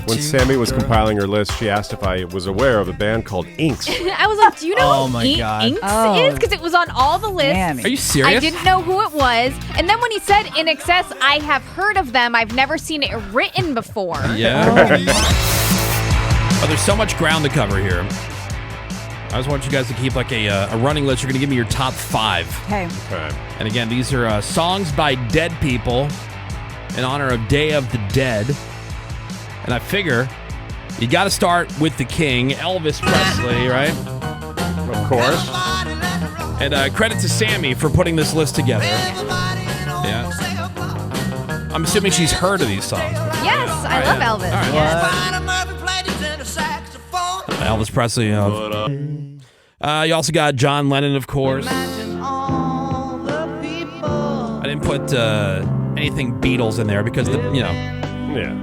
When Sammy was compiling her list, she asked if I was aware of a band called Inks. I was like, do you know what Inks is? Because it was on all the lists. Man. Are you serious? I didn't know who it was. And then when he said In Excess, I have heard of them. I've never seen it written before. Yeah. Oh, there's so much ground to cover here. I just want you guys to keep like a running list. You're going to give me your top 5. Okay. And again, these are songs by dead people in honor of Day of the Dead. And I figure you got to start with the king, Elvis Presley, right? Of course. And credit to Sammy for putting this list together. Yeah. I'm assuming she's heard of these songs before. Yes, I love Elvis. All right. Yes. Elvis Presley. You also got John Lennon, of course. I didn't put anything Beatles in there because Yeah.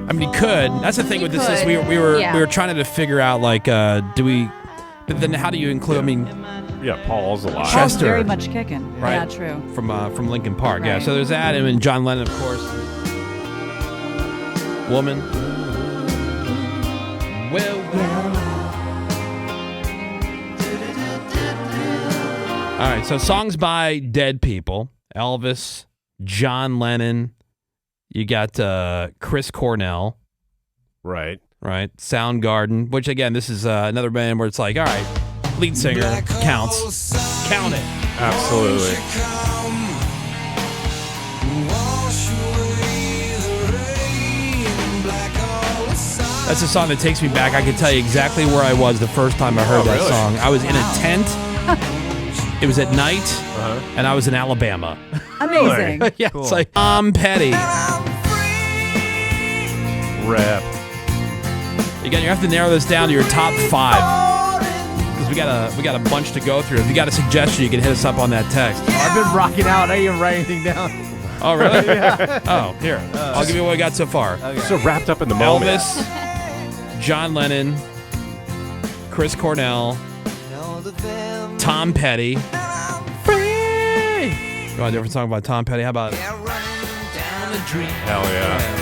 I mean, you could. That's the thing with this list. We were trying to figure out like, do we? But then how do you include? I mean, yeah, Paul's alive. Paul's Chester, very much kicking. right? Yeah, true. From Linkin Park. Yeah. Right. So there's that, and then John Lennon, of course. Woman. Well. All right. So songs by dead people: Elvis, John Lennon. You got Chris Cornell. Right. Soundgarden, which again, this is another band where it's like, all right, lead singer counts. Count it. Absolutely. That's a song that takes me back. I can tell you exactly where I was the first time I heard that really? song. I was in a tent. It was at night, and I was in Alabama. Amazing. Yeah, It's like Tom Petty. Rap. Again, you have to narrow this down to your top 5 because we got a bunch to go through. If you got a suggestion, you can hit us up on that text. I've been rocking out. I didn't write anything down. Oh, really? Yeah. Oh, here. I'll give you what we got so far. Okay. So wrapped up in the moment. Elvis, John Lennon, Chris Cornell, Tom Petty. You want a different song by Tom Petty? How about Hell yeah.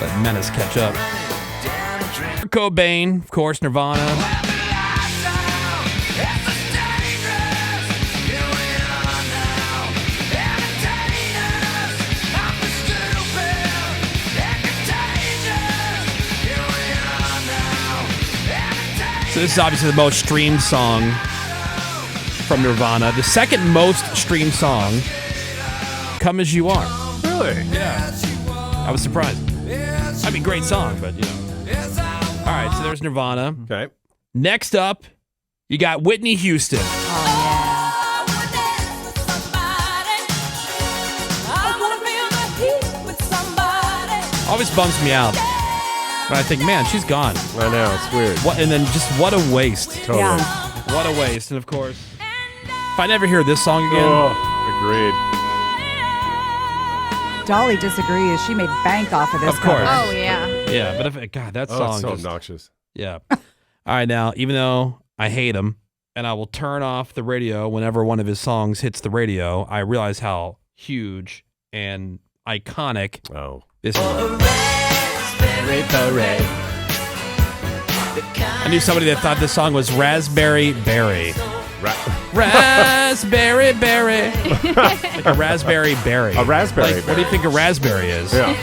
Let Menace catch up? Cobain, of course, Nirvana. So this is obviously the most streamed song from Nirvana. The second most streamed song, Come As You Are. Really? Yeah. I was surprised. I mean, great song, but, you know. All right, so there's Nirvana. Okay. Next up, you got Whitney Houston. Always bums me out. But I think, man, she's gone. I know, it's weird. What? And then just what a waste. Totally. Yeah. What a waste. And of course, if I never hear this song again, Oh, agreed. Dolly disagrees. She made bank off of this. Of course. cover. Oh, yeah. yeah, but if God, that Oh, song it's so just, obnoxious. yeah. All right, now, even though I hate him and I will turn off the radio whenever one of his songs hits the radio, I realize how huge and iconic this is. I knew somebody that thought this song was Raspberry Berry. Raspberry Berry. Like a raspberry berry. A raspberry Like, what do you berry. think a raspberry is? Yeah.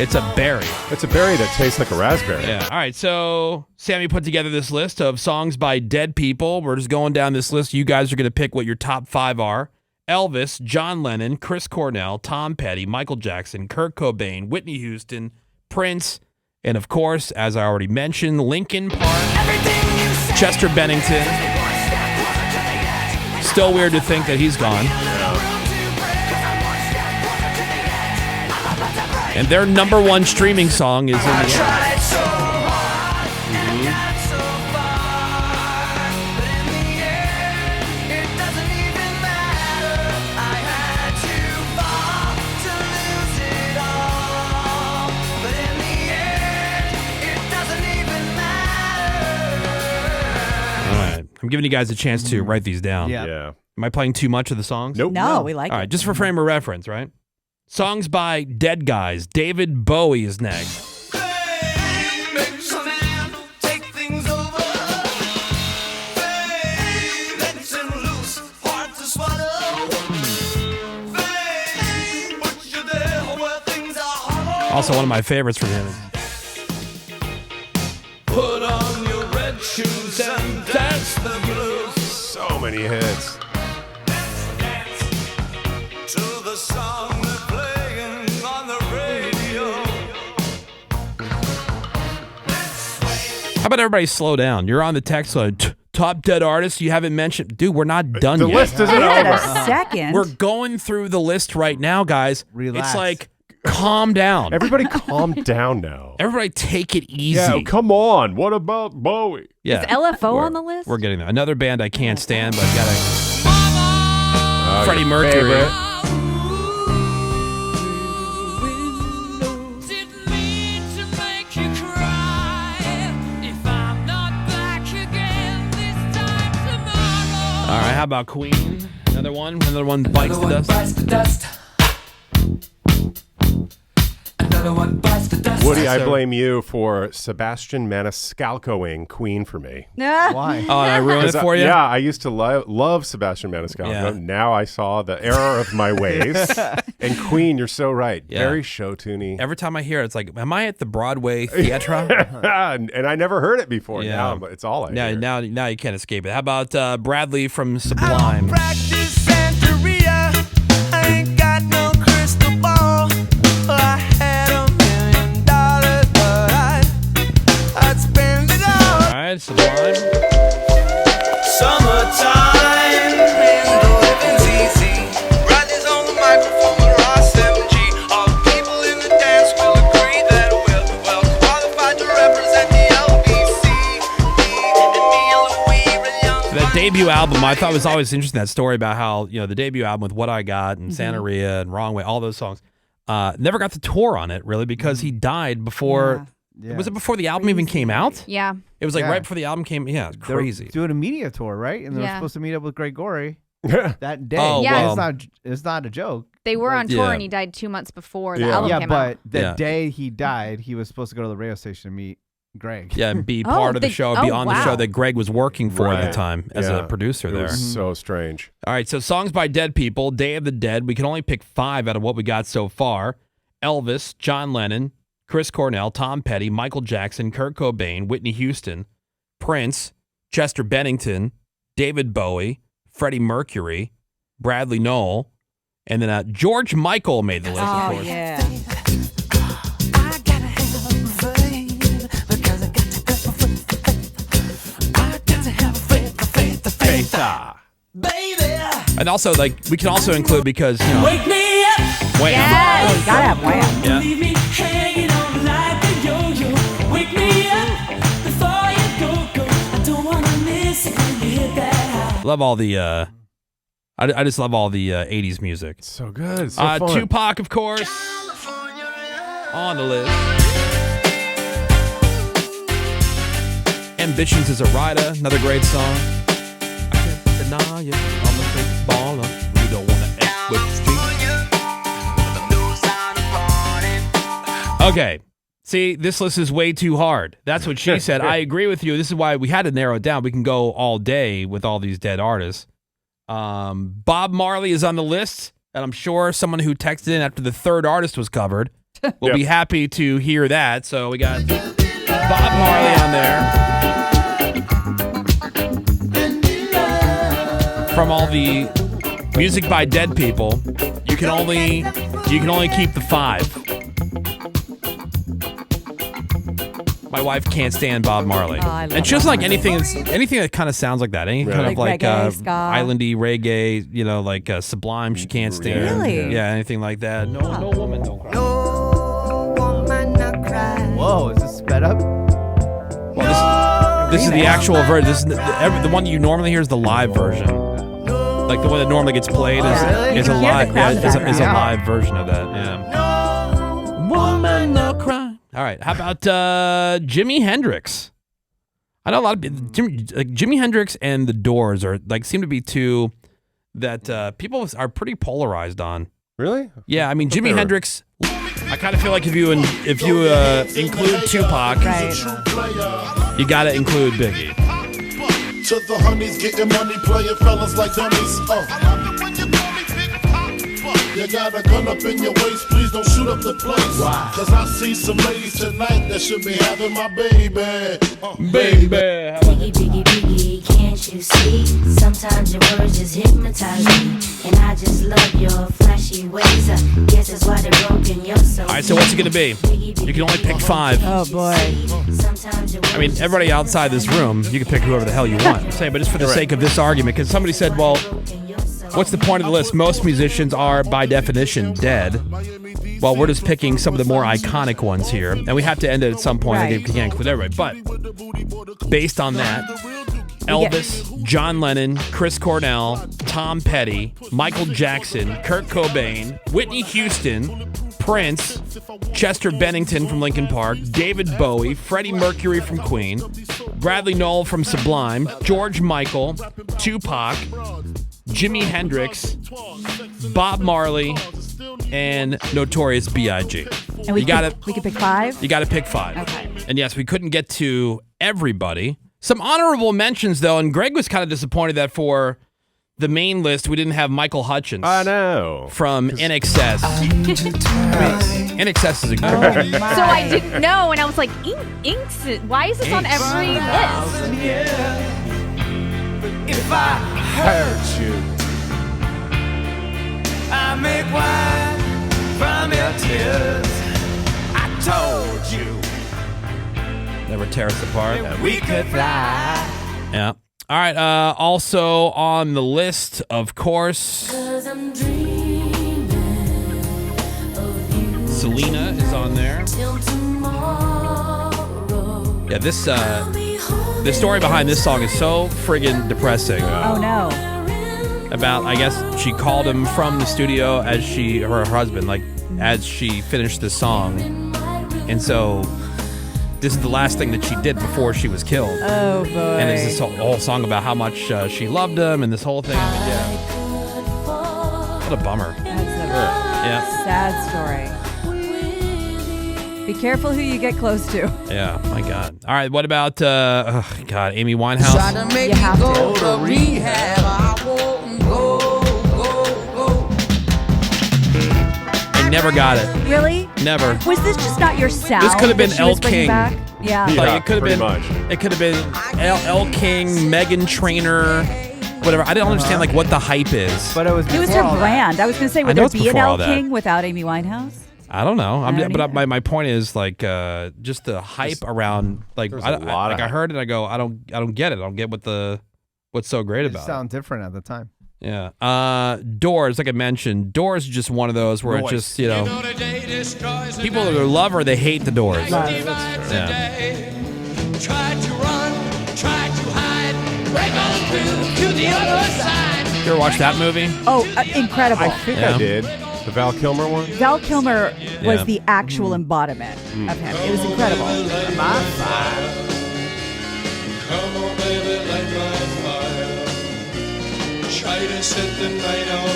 It's a berry. It's a berry that tastes like a raspberry. Yeah. All right. So Sammy put together this list of songs by dead people. We're just going down this list. You guys are going to pick what your top 5 are. Elvis, John Lennon, Chris Cornell, Tom Petty, Michael Jackson, Kurt Cobain, Whitney Houston, Prince, and of course, as I already mentioned, Linkin Park, Chester Bennington. Still weird to think that he's gone. And their number 1 streaming song is in the end. I'm giving you guys a chance to write these down. Yeah. Yeah. Am I playing too much of the songs? Nope. No, we like All it. right, just for frame of reference, right? Songs by Dead Guys. David Bowie is next. Also, one of my favorites from him. Put on your red shoes and dance the blues. So many hits. To the song they're playing on the radio. How about everybody slow down? You're on the text line. Top dead artists you haven't mentioned. Dude, we're not done The yet. list isn't Wait a over. second. We're going through the list right now, guys. Relax. It's like, calm down. Everybody calm down now. Everybody take it easy. Yeah, come on. What about Bowie? Yeah. Is LFO We're- on the list? We're getting there. Another band I can't stand, but I gotta. Freddie your Mercury. favorite. All right, how about Queen? Another one bites the dust. Woody, I blame you for Sebastian Maniscalcoing Queen for me. Why? Oh, and I ruined it for you? Yeah, I used to love Sebastian Maniscalco. Yeah. Now I saw the error of my ways. And Queen, you're so right. Yeah. Very show-tuney. Every time I hear it, it's like, am I at the Broadway theater? and I never heard it before. Yeah. Now it's all I hear. now you can't escape it. How about Bradley from Sublime? Practice Santeria. I ain't got no crystal ball. I had $1 million, but I'd spend it all. All right, Sublime. Summertime and the living's easy. Riders on the microphone with Ross MG. All the people in the dance will agree that we're well qualified to represent the LBC. And me and Louis and young. That debut album, I thought was always interesting. That story about how the debut album with What I Got and Santeria and Wrong Way, all those songs, never got to tour on it really because he died before. Yeah. Was it before the album even came out? Yeah. It was like Yeah. right before the album came. Yeah, it's They were crazy. doing a media tour, right? And they were Yeah. supposed to meet up with Greg Gorey Yeah. that day. Oh, Yeah. well. It's not a joke. They were on tour Yeah. and he died 2 months before the Yeah. album Yeah, came but out. the Yeah. day he died, he was supposed to go to the radio station to meet Greg. Yeah, and be Oh, part of the they- show, be oh, on the show wow. that Greg was working for at the Right. time as Yeah. a producer It there. was so strange. All right, so songs by Dead People, Day of the Dead. We can only pick 5 out of what we got so far. Elvis, John Lennon, Chris Cornell, Tom Petty, Michael Jackson, Kurt Cobain, Whitney Houston, Prince, Chester Bennington, David Bowie, Freddie Mercury, Bradley Noel, and then George Michael made the list, of Oh, course. yeah. I gotta have faith because I got to go for faith. I got to have faith, baby. And also, like, we can also include because, Wake me up, Wham. Yes. Oh, you gotta have Wham. Yeah. leave me hanging on like a yo-yo. Wake me up before you go. I don't wanna miss it when you hit that high. Love all the, I just love all the 80s music. So good. So fun. Tupac, of course, on the list. Ambitions is a Rider, another great song. I can't deny you, I'm a big baller. We don't want to F with the street. Okay, see, this list is way too hard. That's what she said. I agree with you. This is why we had to narrow it down. We can go all day with all these dead artists. Bob Marley is on the list, and I'm sure someone who texted in after the third artist was covered will Yep. be happy to hear that. So we got Bob Marley on there. From all the music by dead people, you can only keep the 5. My wife can't stand Bob Marley, Oh, I love and she doesn't Bob like anything that kind of sounds like that. Any kind of Like like reggae, ska. islandy reggae, like Sublime. She can't stand. Really? Yeah, anything like that. No woman, don't cry. No woman not cry. Whoa, is this sped up? Well, this is the actual version. This is the one you normally hear is the live version. Like the one that normally gets played Really? is You a can hear the live, crowd in the is a background. live version of that. Yeah. Woman, no cry. All right. How about Jimi Hendrix? I know a lot of Jimi Hendrix and the Doors are seem to be two that people are pretty polarized on. Really? Yeah, I mean, Jimi Fair. Hendrix. I kind of feel like if you include Tupac, Right. you got to include Biggie. To the honeys, getting money, playing fellas like dummies. You got a gun up in your waist, please don't shoot up the place. Why? Cause I see some ladies tonight that should be having my baby. Baby. Biggie, biggie, biggie, can't you see? Sometimes your words just hypnotize me. And I just love your flashy ways. I guess that's why they're broken. You're so All right, so what's it going to be? You can only pick 5. Oh, boy. I mean, everybody outside this room, you can pick whoever the hell you want. I'm saying, but just for the sake of this argument, because somebody said, well, what's the point of the list? Most musicians are, by definition, dead. Well, we're just picking some of the more iconic ones here. And we have to end it at some point. Right. We can't include everybody. But based on that, Elvis, John Lennon, Chris Cornell, Tom Petty, Michael Jackson, Kurt Cobain, Whitney Houston, Prince, Chester Bennington from Linkin Park, David Bowie, Freddie Mercury from Queen, Bradley Nowell from Sublime, George Michael, Tupac, Jimi Hendrix, Bob Marley, and Notorious B.I.G. And we could pick 5? You got to pick 5. Okay. And yes, we couldn't get to everybody. Some honorable mentions, though, and Greg was kind of disappointed that for the main list, we didn't have Michael Hutchence. I know. From NXS. NXS is a good Oh, my. So I didn't know, and I was like, Inks. Why is this on every list? If I hurt you, I make wine from your tears. I told you Never tear us apart. that we could fly. Yeah. All right. Also on the list, of course, Selena is on there. Yeah, this the story behind this song is so friggin' depressing. Oh, no. About, I guess, she called him from the studio as her husband, like, as she finished the song. And so this is the last thing that she did before she was killed. Oh, boy. And it's this whole song about how much she loved him and this whole thing. I mean, yeah. What a bummer. That's Yeah. sad story. Be careful who you get close to. Yeah. My God. All right. What about, Amy Winehouse? You have to. to rehab. I won't go. I never got it. Really? Never. Was this just not your sound? This could have been that she was Elle bringing King. Back? Yeah. Yeah. Like, it could have pretty been, much. it could have been Elle King, Meghan Trainor, whatever. I didn't understand, like, what the hype is. But it was It was before her all that. brand. I was going to say, I would know there it's be an before all Elle that. King without Amy Winehouse? I don't know. I don't But either. my point is, like, just the hype around, like, There's a lot of I hype. heard it. I go, I don't get it. I don't get what's so great It about sound different at the time. it. Yeah. Doors, like I mentioned, Doors is just one of those where it just, people either love or they hate the Doors. Love. Yeah. Try to run, try to hide, break on through to the other side. You ever watch that movie? Oh, incredible. I think Yeah. I did. The Val Kilmer one? Val Kilmer was Yeah. the actual embodiment of him. It was incredible. Come on, baby, light my fire. Try to set the night on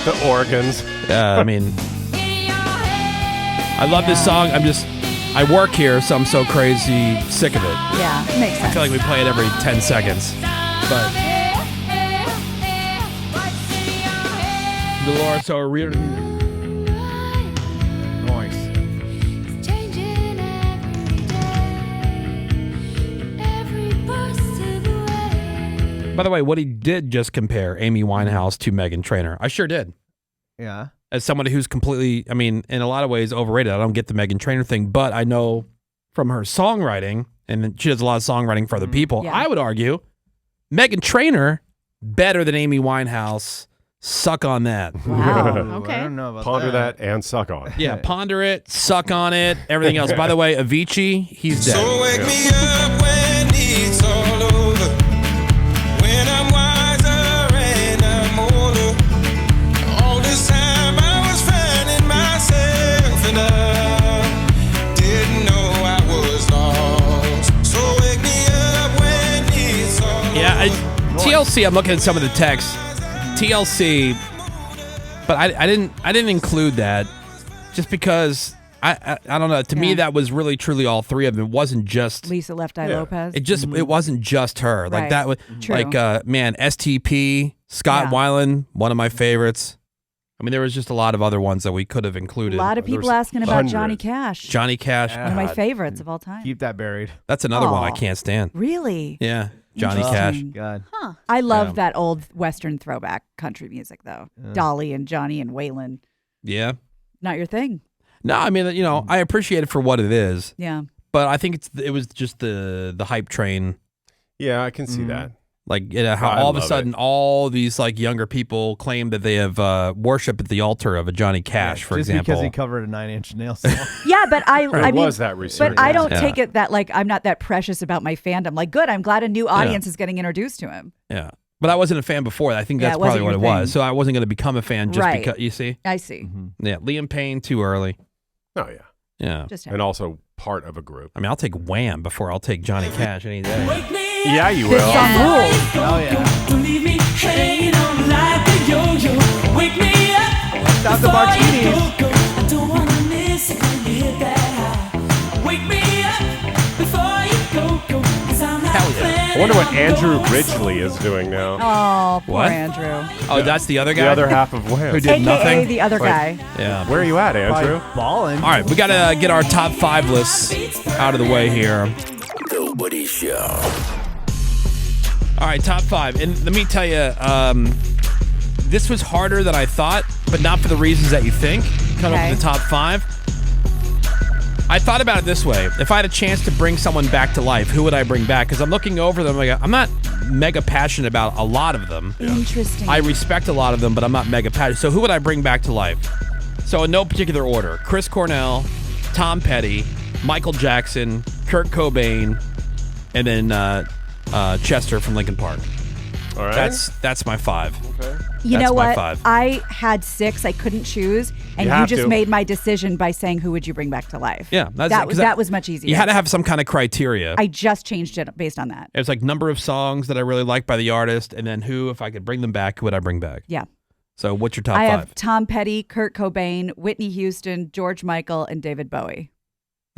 The organs. Yeah, I mean, I love this song. I work here, so I'm so crazy sick of it. Yeah, it makes I sense. feel like we play it every 10 seconds. But Dolores O'Riordan. Noise. By the way, Woody did just compare Amy Winehouse to Meghan Trainor. I sure did. Yeah. As somebody who's completely, I mean, in a lot of ways overrated. I don't get the Meghan Trainor thing, but I know from her songwriting, and she does a lot of songwriting for other people, Yeah. I would argue Meghan Trainor better than Amy Winehouse. Suck on that. Wow. Ooh, Okay. I don't know about Ponder that and suck on. Yeah, ponder it, suck on it, everything else. By the way, Avicii, he's dead. So wake me up when it's all over. When I'm wiser and I'm older. All this time I was finding myself and I didn't know I was lost. So wake me up when it's TLC, I'm looking at some of the texts. TLC, but I didn't include that just because I don't know. To me, that was really truly all three of them. It wasn't just Lisa Left Eye Lopez. It wasn't just her. Like Right. that was True. like man, STP, Scott Weiland, one of my favorites. I mean, there was just a lot of other ones that we could have included. A lot of people asking about Johnny Cash. Johnny Cash. One of my favorites of all time. Keep that buried. That's another one I can't stand. Really? Yeah. Johnny Cash. God. Huh. I love that old Western throwback country music, though. Dolly and Johnny and Waylon. Yeah. Not your thing. No, I mean, I appreciate it for what it is. Yeah. But I think it was just the hype train. Yeah, I can see that. Like how all of a sudden all these like younger people claim that they have worship at the altar of a Johnny Cash, for example. Just because he covered a 9 Inch Nail song. Yeah, but I mean, was that research? But I don't take it that like I'm not that precious about my fandom. Like, good, I'm glad a new audience is getting introduced to him. Yeah. But I wasn't a fan before. I think that's probably what it was. So I wasn't going to become a fan just because, you see? I see. Yeah. Liam Payne, too early. Oh, yeah. Yeah. And also part of a group. I mean, I'll take Wham before I'll take Johnny Cash any day. Yeah, you will. This song rules. Oh, yeah. Don't leave me hanging on like a yo-yo. Wake me up. Stop the martinis. I don't wanna miss it when you hit that high. Wake me up before you go. 'Cause I'm not Hell yeah. planning I wonder what on Andrew going Ridgely is doing now. Oh, poor What? Andrew. Oh, that's the other guy? The other half of Wham. Who did AKA nothing? the other guy. Yeah. Where are you at, Andrew? Balling. All right, we got to get our top 5 lists out of the way here. Nobody Show. All right, top 5. And let me tell you, this was harder than I thought, but not for the reasons that you think. Coming up with the top 5. I thought about it this way. If I had a chance to bring someone back to life, who would I bring back? Because I'm looking over them. Like, I'm not mega passionate about a lot of them. Interesting. I respect a lot of them, but I'm not mega passionate. So who would I bring back to life? So in no particular order. Chris Cornell, Tom Petty, Michael Jackson, Kurt Cobain, and then Chester from Linkin Park. All right. That's my 5. Okay. You That's know my what? 5. I had 6. I couldn't choose, and You you have just to. made my decision by saying who would you bring back to life. Yeah, that was much easier. You had to have some kind of criteria. I just changed it based on that. It was like number of songs that I really like by the artist, and then who, if I could bring them back, who would I bring back? Yeah. So what's your top I 5? have Tom Petty, Kurt Cobain, Whitney Houston, George Michael, and David Bowie.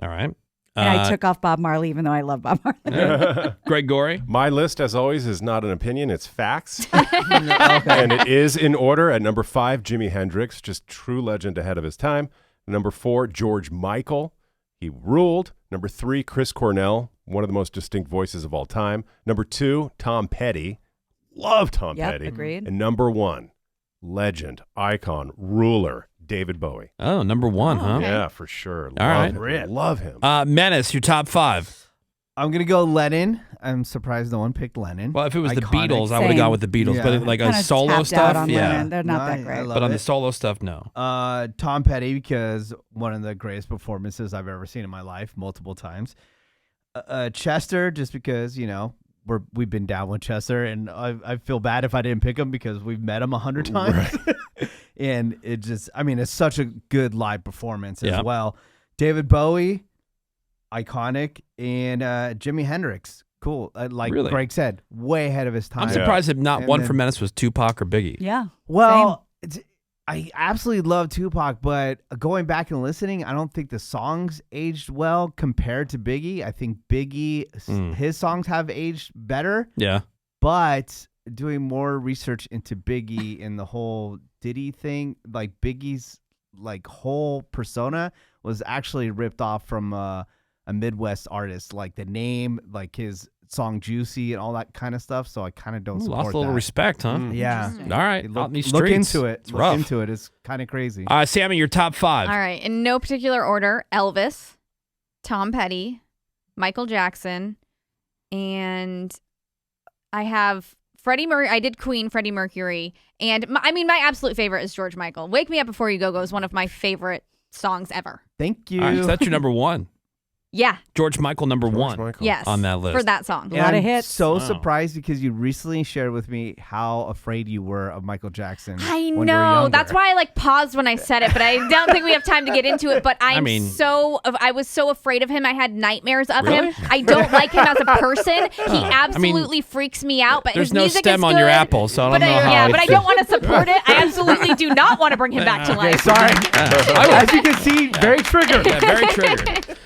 All right. And I took off Bob Marley, even though I love Bob Marley. Greg Gorey. My list, as always, is not an opinion, it's facts. And it is in order. At number 5, Jimi Hendrix, just true legend ahead of his time. Number 4, George Michael. He ruled. Number 3, Chris Cornell, one of the most distinct voices of all time. Number 2, Tom Petty. Love Tom Petty. Agreed. And number 1, legend, icon, ruler, David Bowie. Oh, number 1, huh? Yeah, for sure. All right. Love him. Menace, your top 5. I'm going to go Lennon. I'm surprised no one picked Lennon. Well, if it was the Iconic. Beatles, I would have gone with the Beatles. Yeah. But like a Kinda solo tapped out stuff, on yeah. Lennon. They're not that I great. love But on it. the solo stuff, no. Tom Petty, because one of the greatest performances I've ever seen in my life, multiple times. Chester, just because, we've been down with Chester, and I feel bad if I didn't pick him because we've met him 100 times. And it just, it's such a good live performance as well. David Bowie, iconic, and Jimi Hendrix. Cool. Like Really? Greg said, way ahead of his time. I'm surprised if not And one then- for Menace was Tupac or Biggie. Yeah. Well, I absolutely love Tupac, but going back and listening, I don't think the songs aged well compared to Biggie. I think Biggie, his songs have aged better, Yeah. but doing more research into Biggie and the whole Diddy thing, like Biggie's like whole persona was actually ripped off from a Midwest artist, like the name, like his song Juicy and all that kind of stuff. So I kind of don't support Lost a little that. respect, huh? Yeah. All right. Look, Out in these look streets. into it. It's Look rough. into it. It's kind of crazy. Sammy, your top 5. All right. In no particular order, Elvis, Tom Petty, Michael Jackson, and I have Freddie Mercury. I did Queen, Freddie Mercury. And my absolute favorite is George Michael. Wake Me Up Before You Go Go is one of my favorite songs ever. Thank you. All right, so that's your number 1. Yeah. George Michael, number one Michael. Yes. on that list. For that song. A lot of I'm hits. so Wow. surprised because you recently shared with me how afraid you were of Michael Jackson. I when you were know. younger. That's why I like paused when I said it, but I don't think we have time to get into it. But I was so afraid of him. I had nightmares of him. I don't like him as a person. He absolutely freaks me out. But There's his no music stem is on your good. apple, so I don't But know how. but I don't want to support it. I absolutely do not want to bring him back to life. Sorry. As you can see, very triggered. Yeah, very triggered.